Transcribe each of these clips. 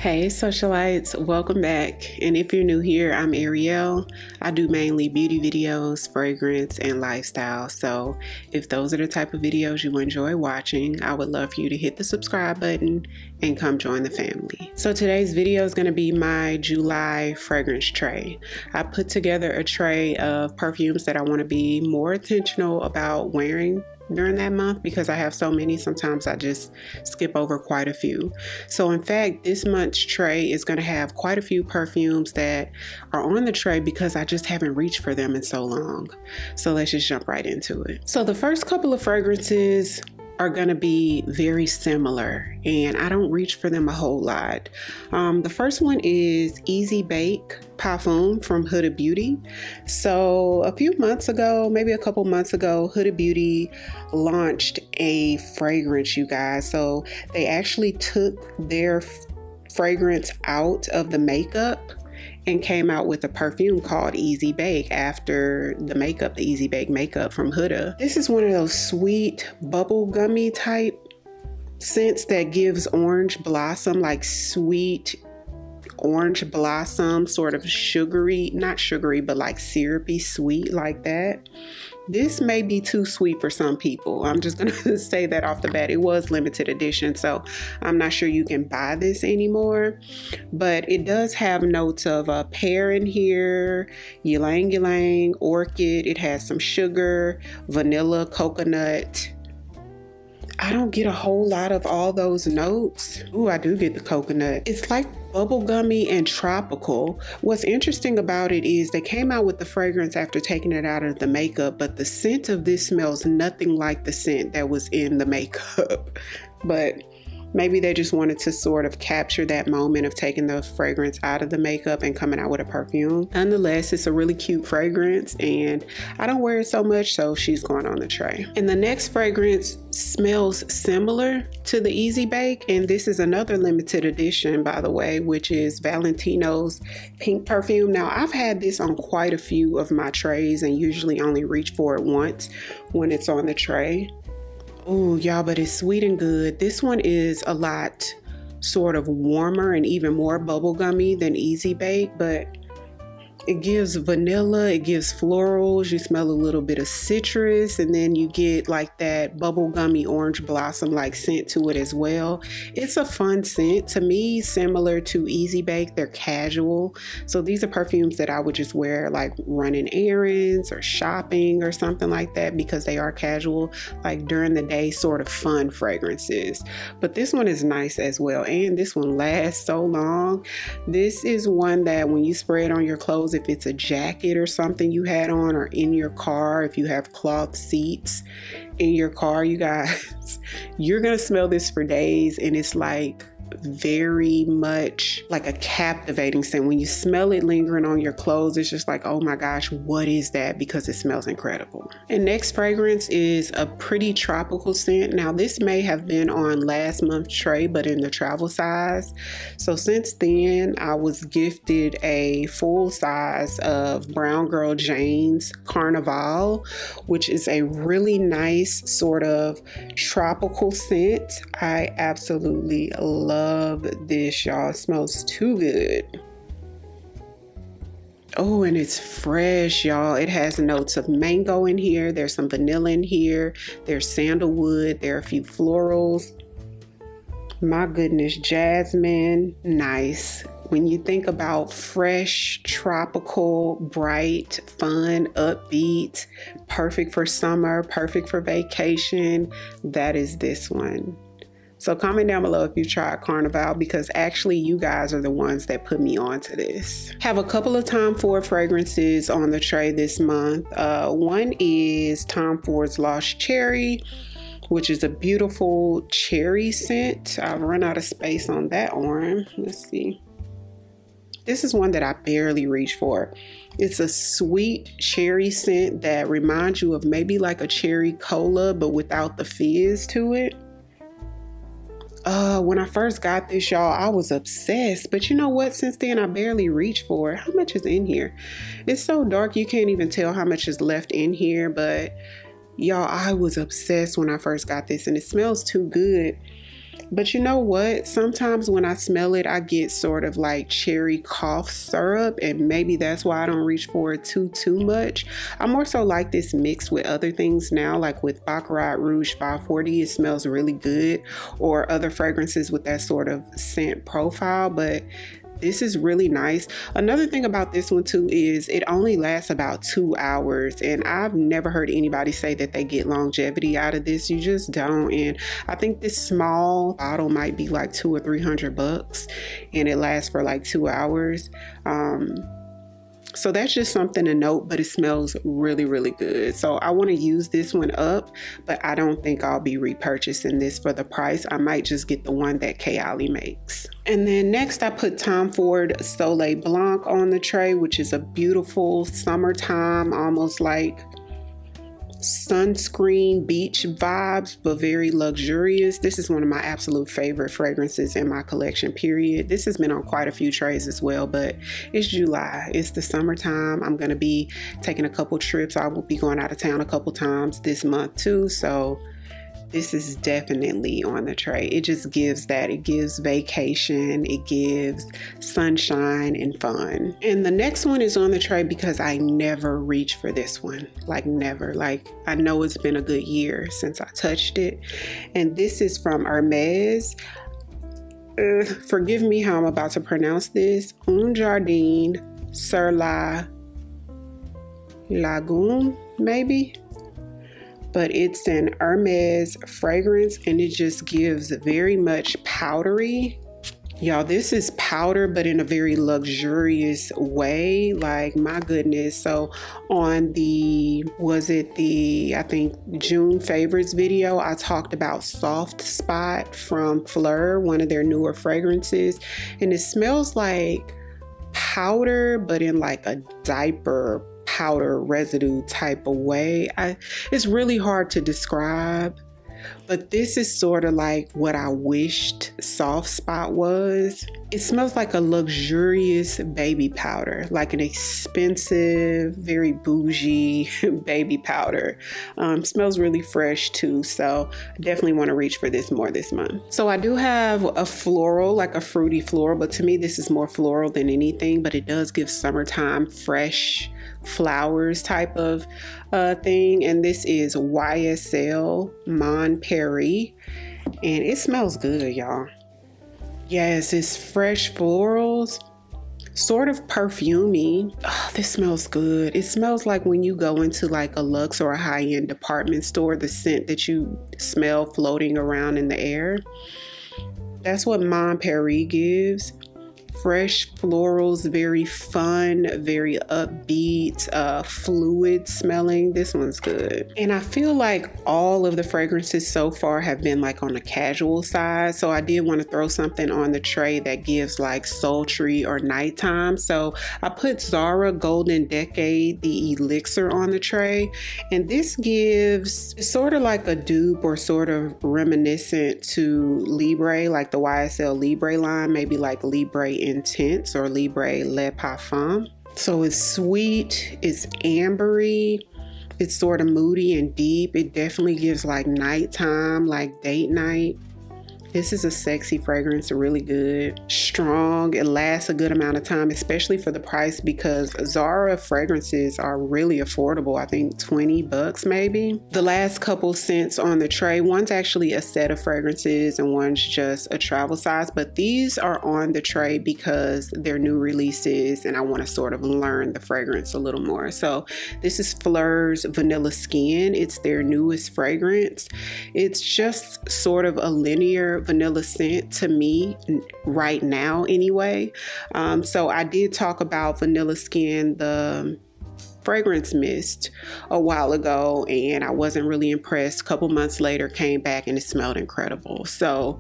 Hey socialites, welcome back. And if you're new here, I'm Ariell. I do mainly beauty videos, fragrance, and lifestyle. So if those are the type of videos you enjoy watching, I would love for you to hit the subscribe button and come join the family. So today's video is going to be my July fragrance tray. I put together a tray of perfumes that I want to be more intentional about wearing during that month because I have so many. Sometimes I just skip over quite a few. So in fact, this month's tray is going to have quite a few perfumes that are on the tray because I just haven't reached for them in so long. So let's just jump right into it. So the first couple of fragrances are going to be very similar and I don't reach for them a whole lot. The first one is Easy Bake Perfume from Huda Beauty. So a few months ago, maybe a couple months ago, Huda Beauty launched a fragrance, you guys. So they actually took their fragrance out of the makeup and came out with a perfume called Easy Bake after the makeup, the Easy Bake makeup from Huda. This is one of those sweet bubble gummy type scents that gives orange blossom, like sweet orange blossom, sort of sugary, not sugary, but like syrupy sweet like that. This may be too sweet for some people. I'm just gonna say that off the bat. It was limited edition, so I'm not sure you can buy this anymore, but it does have notes of a pear in here, ylang ylang, orchid. It has some sugar, vanilla, coconut. I don't get a whole lot of all those notes. Ooh, I do get the coconut. It's like bubblegummy and tropical. What's interesting about it is they came out with the fragrance after taking it out of the makeup, but the scent of this smells nothing like the scent that was in the makeup. But maybe they just wanted to sort of capture that moment of taking the fragrance out of the makeup and coming out with a perfume. Nonetheless, it's a really cute fragrance and I don't wear it so much, so she's going on the tray. And the next fragrance smells similar to the Easy Bake, and this is another limited edition, by the way, which is Valentino's Pink Perfume. Now, I've had this on quite a few of my trays and usually only reach for it once when it's on the tray. Oh, y'all, but it's sweet and good. This one is a lot sort of warmer and even more bubblegummy than Easy Bake, but it gives vanilla, it gives florals, you smell a little bit of citrus, and then you get like that bubblegummy orange blossom like scent to it as well. It's a fun scent. To me, similar to Easy Bake, they're casual. So these are perfumes that I would just wear like running errands or shopping or something like that because they are casual, like during the day sort of fun fragrances. But this one is nice as well, and this one lasts so long. This is one that when you spray it on your clothes, if it's a jacket or something you had on, or in your car, if you have cloth seats in your car, you guys, you're gonna smell this for days, and it's like very much like a captivating scent. When you smell it lingering on your clothes, it's just like, oh my gosh, what is that? Because it smells incredible. And next fragrance is a pretty tropical scent. Now this may have been on last month's tray, but in the travel size. So since then, I was gifted a full size of Brown Girl Jane's Carnivale, which is a really nice sort of tropical scent. I absolutely love this, y'all. It smells too good. Oh, and it's fresh, y'all. It has notes of mango in here. There's some vanilla in here. There's sandalwood. There are a few florals. My goodness, jasmine. Nice. When you think about fresh, tropical, bright, fun, upbeat, perfect for summer, perfect for vacation, that is this one. So comment down below if you've tried Carnivale, because actually you guys are the ones that put me onto this. Have a couple of Tom Ford fragrances on the tray this month. One is Tom Ford's Lost Cherry, which is a beautiful cherry scent. I've run out of space on that arm. Let's see. This is one that I barely reach for. It's a sweet cherry scent that reminds you of maybe like a cherry cola, but without the fizz to it. When I first got this, y'all, I was obsessed. But you know what? Since then, I barely reached for it. How much is in here? It's so dark, you can't even tell how much is left in here. But y'all, I was obsessed when I first got this, and it smells too good. But you know what? Sometimes when I smell it, I get sort of like cherry cough syrup, and maybe that's why I don't reach for it too much. I more so like this mixed with other things now, like with Baccarat Rouge 540, it smells really good, or other fragrances with that sort of scent profile, but this is really nice. Another thing about this one too is it only lasts about 2 hours, and I've never heard anybody say that they get longevity out of this. You just don't. And I think this small bottle might be like $200 or $300, and it lasts for like 2 hours. So that's just something to note, but it smells really, really good. So I want to use this one up, but I don't think I'll be repurchasing this for the price. I might just get the one that Kayali makes. And then next I put Tom Ford Soleil Blanc on the tray, which is a beautiful summertime, almost like sunscreen beach vibes, but very luxurious. This is one of my absolute favorite fragrances in my collection, period. This has been on quite a few trays as well, but it's July, it's the summertime. I'm gonna be taking a couple trips. I will be going out of town a couple times this month too, so this is definitely on the tray. It just gives that. It gives vacation, it gives sunshine and fun. And the next one is on the tray because I never reach for this one. Like never. Like I know it's been a good year since I touched it. And this is from Hermes. Forgive me how I'm about to pronounce this. Un Jardin sur la Lagune, maybe? But it's an Hermes fragrance, and it just gives very much powdery. Y'all, this is powder, but in a very luxurious way. Like, my goodness. So on the, I think June favorites video, I talked about Soft Spot from Fleur, one of their newer fragrances. And it smells like powder, but in like a diaper powder residue type of way. It's really hard to describe, but this is sort of like what I wished Soft Spot was. It smells like a luxurious baby powder, like an expensive, very bougie baby powder. Smells really fresh too, so I definitely want to reach for this more this month. So I do have a floral, like a fruity floral, but to me this is more floral than anything, but it does give summertime fresh flowers type of thing. And this is YSL Mon Paris, and it smells good, y'all. Yes, it's fresh florals, sort of perfumey. Oh, this smells good. It smells like when you go into like a luxe or a high-end department store, the scent that you smell floating around in the air. That's what Mon Paris gives. Fresh florals, very fun, very upbeat, fluid smelling. This one's good. And I feel like all of the fragrances so far have been like on the casual side. So I did want to throw something on the tray that gives like sultry or nighttime. So I put Zara Golden Decade, the Elixir, on the tray. And this gives sort of like a dupe or sort of reminiscent to Libre, like the YSL Libre line, maybe like Libre Intense or Libre Le Parfum. So it's sweet, it's ambery, it's sort of moody and deep. It definitely gives like nighttime, like date night. This is a sexy fragrance, really good, strong. It lasts a good amount of time, especially for the price, because Zara fragrances are really affordable. I think $20 maybe. The last couple scents on the tray, one's actually a set of fragrances and one's just a travel size, but these are on the tray because they're new releases and I want to sort of learn the fragrance a little more. So this is Fleur's Vanilla Skin. It's their newest fragrance. It's just sort of a linear vanilla scent to me right now anyway. So I did talk about Vanilla Skin, the fragrance mist, a while ago, and I wasn't really impressed. A couple months later, came back and it smelled incredible. So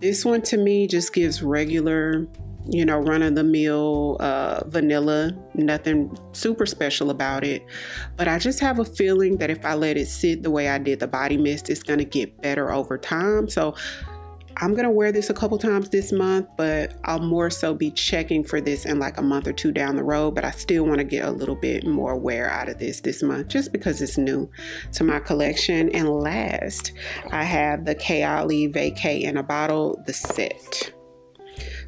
this one to me just gives regular, you know, run-of-the-mill vanilla, nothing super special about it. But I just have a feeling that if I let it sit the way I did the body mist, it's gonna get better over time. So I'm gonna wear this a couple times this month, but I'll more so be checking for this in like a month or two down the road. But I still want to get a little bit more wear out of this month, just because it's new to my collection. And last, I have the Kayali Vacay in a Bottle, the set.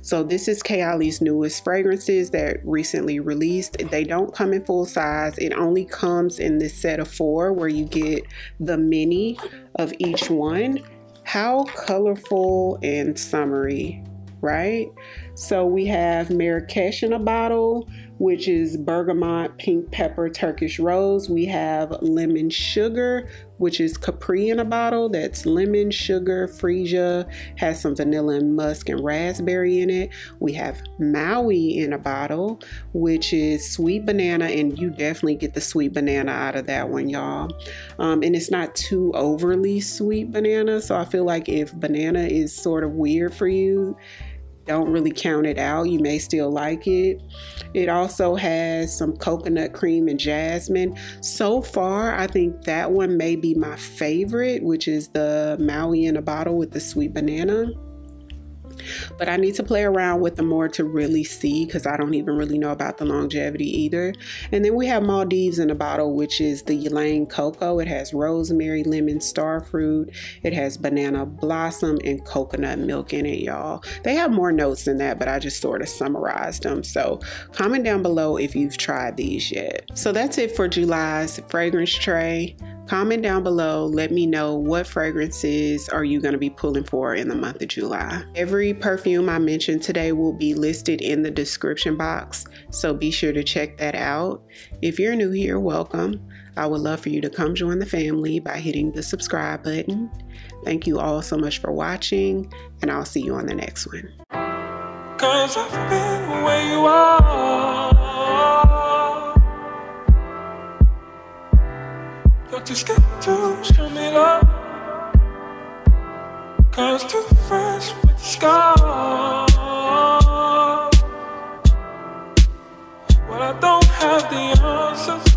So this is Kayali's newest fragrances that recently released. They don't come in full size. It only comes in this set of 4 where you get the mini of each one. How colorful and summery, right? So we have Marrakesh in a Bottle, which is bergamot, pink pepper, Turkish rose. We have lemon sugar, which is Capri in a Bottle. That's lemon, sugar, freesia, has some vanilla and musk and raspberry in it. We have Maui in a Bottle, which is sweet banana, and you definitely get the sweet banana out of that one, y'all. And it's not too overly sweet banana, so I feel like if banana is sort of weird for you, don't really count it out. You may still like it. It also has some coconut cream and jasmine. So far, I think that one may be my favorite, which is the Maui in a Bottle with the sweet banana. But I need to play around with them more to really see, because I don't even really know about the longevity either. And then we have Maldives in a Bottle, which is the Ylang Cocoa. It has rosemary, lemon, starfruit. It has banana blossom and coconut milk in it, y'all. They have more notes than that, but I just sort of summarized them. So comment down below if you've tried these yet. So that's it for July's fragrance tray. Comment down below, let me know what fragrances are you going to be pulling for in the month of July. Every perfume I mentioned today will be listed in the description box, so be sure to check that out. If you're new here, welcome. I would love for you to come join the family by hitting the subscribe button. Thank you all so much for watching, and I'll see you on the next one. 'Cause I've been where you are. You're too scared to show me love, 'cause too fresh with the scars. Well, I don't have the answers.